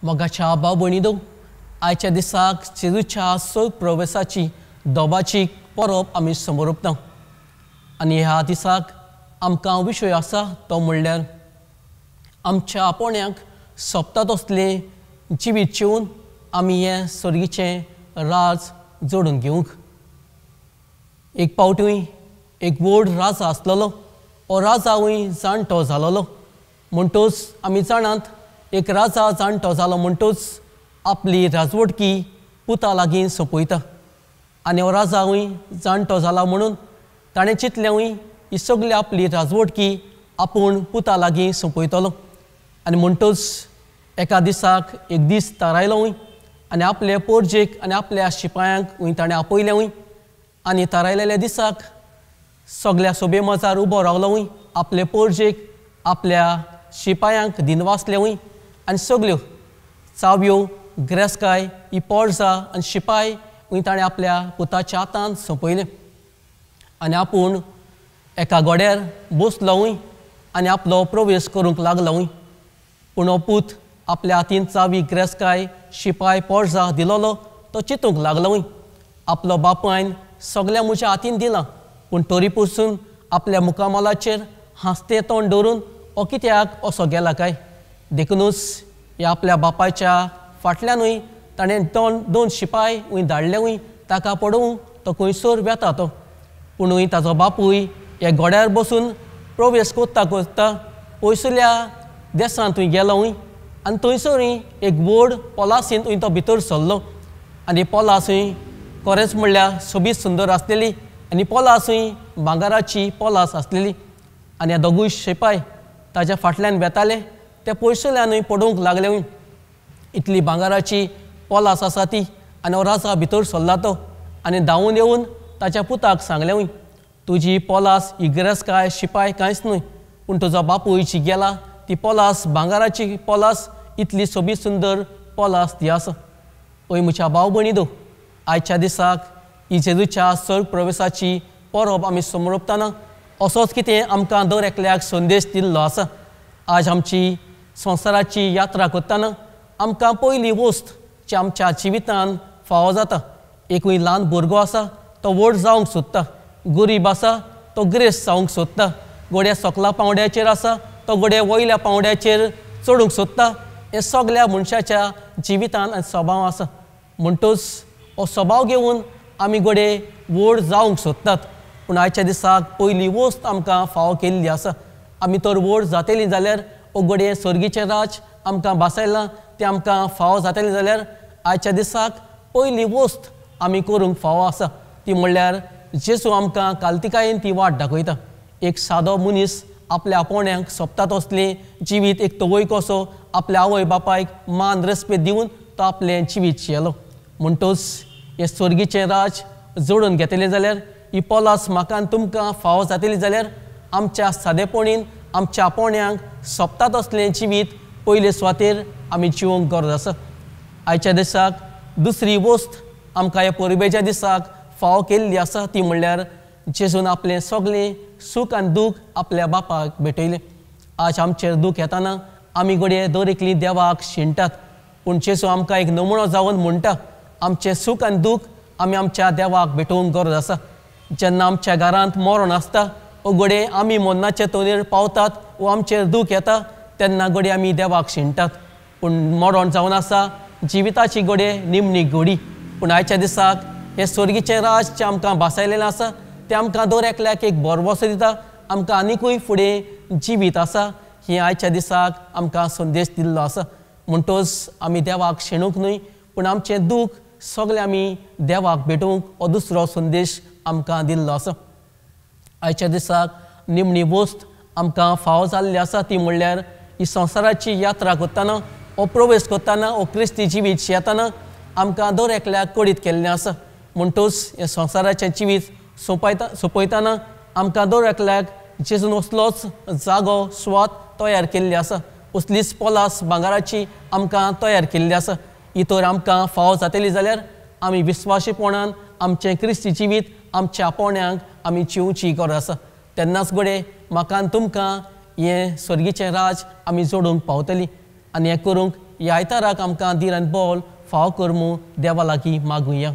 मोगाच्या भाव भयणीनो, आयच्या दिसाक जेजूच्या सोग प्रवेशाची दोबाची परब आमी समोर ओंपता आनी ह्या दिसाक आमकां विशय आसा तो म्हणल्यार आमच्या आपोण्याक सोंपतात असले जिवीत जिवन आमी हें सर्गीचें राज जोडून घेवंक. एक पावटूय एक व्हड राजा आसलेलो. हो राजावूय जाणटो जालोलो. म्हणटूच आमी जाणात एक राजा जाणटो जालो म्हणटूच आपली राजवटकी पुता लागीं सोंपयता. आनी हो राजावूय जाणटो जाला म्हणून ताणें चिंतलेंय ही सगळी आपली राजवटकी आपूण पुता लागीं सोंपयतलो. आनी म्हणटूच एका दिसाक एक दीस थारायलोय आनी आपले पोरजेक आनी आपल्या शिपायांक ताणें आपयलेंय आनी थारायलेल्या दिसाक सगळ्या सोबे मजार उबो रावलोय. आपले पोरजेक आपल्या शिपायांक दिनवासलेंय आनी सगल्यो चावयो गिरेस्तकाय ही पोरजां आनी शिपाय ताणें आपल्या पुताच्या हातांत सोंपयले. आनी आपूण एका गोड्यार बसलोय आनी आपलो प्रवेश करूंक लागलोय. पूण हो पूत आपल्या हातीन चावी गिरेस्तकाय शिपाय पोरजां दिलोलो तो चिंतूंक लागलोय. आपलो बापायन सगळ्या म्हज्या हातीन दिलां पूण तरी पसून आपल्या मुखामलाचेर हांसतें तोंड दवरून हो कित्याक असो गेला काय. देखूनच ह्या आपल्या बापायच्या फाटल्यानूय ताणें दोन शिपाय धाडलेय ताका पडोवंक तो खंयसर वेता तो. पुणूय ताजो बापूय हे गोड्यार बसून प्रवेश कोत्ता पयसुल्या देसांत गेलोय आनी थंयसरूय एक व्हड पोलासीन तो भितर सरलो. आनी पोलासूय खरेंच म्हणल्यार सोबीत सुंदर आसलेली आनी पोलासूय भांगाराची पोलास आसलेली. आनी हे दोगूय शिपाय ताच्या फाटल्यान वेताले ते पयसुल्यानूय पडोवंक लागले. इतली भांगाराची पोलास आसा ती. आनी हो राजा भितर सरला तो आनी धांवून येवन ताच्या पुताक सांगलें तुजी पोलास ही गिरेस्तकाय शिपाय कांयच न्हय पूण तुजो बापूय जी गेला ती पोलास भांगाराची पोलास इतली सोबीत सुंदर पोलास ती आसा. ओय म्हज्या भाव भयणीनो, आयच्या दिसाक ही जेजूच्या स्वर्ग प्रवेशाची परब आमी समोर ओंपतना असोच कितें आमकां दर एकल्याक संदेश दिल्लो आसा. आज आमची संवसाराची यात्रा करतना आमकां पयली वस्त जी आमच्या जिवितान फावो जाता. एकूय ल्हान भुरगो आसा तो व्हड जावंक सोदता. गरीब आसा तो गिरेस्त जावंक सोदता. गोड्या सकला पांवड्याचेर आसा तो गोड्या वयल्या पांवड्याचेर चडूंक सोदता. हे सगळ्या मनशाच्या जिवितान स्वभाव आसा. म्हणटूच हो स्वभाव घेवन आमी गोडे व्हड जावंक सोदतात. पूण आयच्या दिसाक पयली वस्त आमकां फावो केल्ली आसा. आमी तर व्हड जातलीं जाल्यार हो गोडे सर्गीचें राज आमकां बासायलां तें आमकां फावो जातलें जाल्यार आयच्या दिसाक पयली वस्त आमी करूंक फावो आसा ती म्हणल्यार जेजू आमकां काल्तिकायेन ती वाट दाखयता. एक सादो मनीस आपल्या आपोण्याक सोंपतात असलें जिवीत एक तवय कसो आपल्या आवय बापायक मान रेस्पेद दिवन तो आपलें जिवीत जियेलो. म्हणटूच हें सर्गीचें राज जोडून घेतलें जाल्यार ही पोलास म्हाका आनी तुमकां फावो जातली जाल्यार आमच्या सादेपणीन आमच्या आपोण्याक सोंपतात असलें जिवीत पयले सुवातेर आमी जिवंक गरज आसा. आयच्या दिसाक दुसरी वस्त आमकां ह्या परबेच्या दिसाक फावो केल्ली आसा ती म्हणल्यार जेजून आपलें सगळें सूख आनी दूख आपल्या बापाक भेटयलें. आज आमचेर दूख येताना आमी घडये दर एकलीं देवाक शिणटात पूण जेजू आमकां एक नमुनो जावन म्हणटा आमचें सूख आनी दूख आमी आमच्या देवाक भेटोवंक गरज आसा. जेन्ना आमच्या घरांत मरण आसता वो घडये आमी मरणाचे तोणेर पावतात वो आमचेर दूख येता तेन्ना घडये आमी देवाक शिणटात. पूण मरण जावन आसा जिविताची घडये निमणी घडी. पूण आयच्या दिसाक हें सर्गीचें राज जें आमकां बासायलेलें आसा तें आमकां दर एकल्याक एक भरवसो दिता. आमकां आनिकूय फुडें जिवीत आसा ही आयच्या दिसाक आमकां संदेश दिल्लो आसा. म्हणटूच आमी देवाक शिणूंक न्हय पूण आमचें दूख सगळें आमी देवाक भेटोवंक हो दुसरो संदेश आमकां दिल्लो आसा. आयच्या दिसाक निमणी वस्त आमकां फावो जाल्ली आसा ती म्हणल्यार ही संवसाराची यात्रा करतना हो प्रवेश करतना हो क्रिस्ती जिवीत जियेतना आमकां दर एकल्याक कळीत केल्लें आसा. म्हणटूच हें संवसाराचें जिवीत सोंपयतना आमकां दर एकल्याक जेजून असलोच जागो सुवात तयार केल्ली आसा. असलीच पोलास भांगाराची आमकां तयार केल्ली आसा. ही तर आमकां फावो जातली जाल्यार आमी विस्वासीपणान आमचें क्रिस्ती जिवीत आमच्या आपोण्याक आमी जिवची गरज आसा. तेन्नाच घडये म्हाका आनी तुमकां हें सर्गीचें राज आमी जोडूंक पावतलीं आनी हें करूंक ह्या आयताराक आमकां दिलन बोल फाव करमू देवा लागीं मागुया.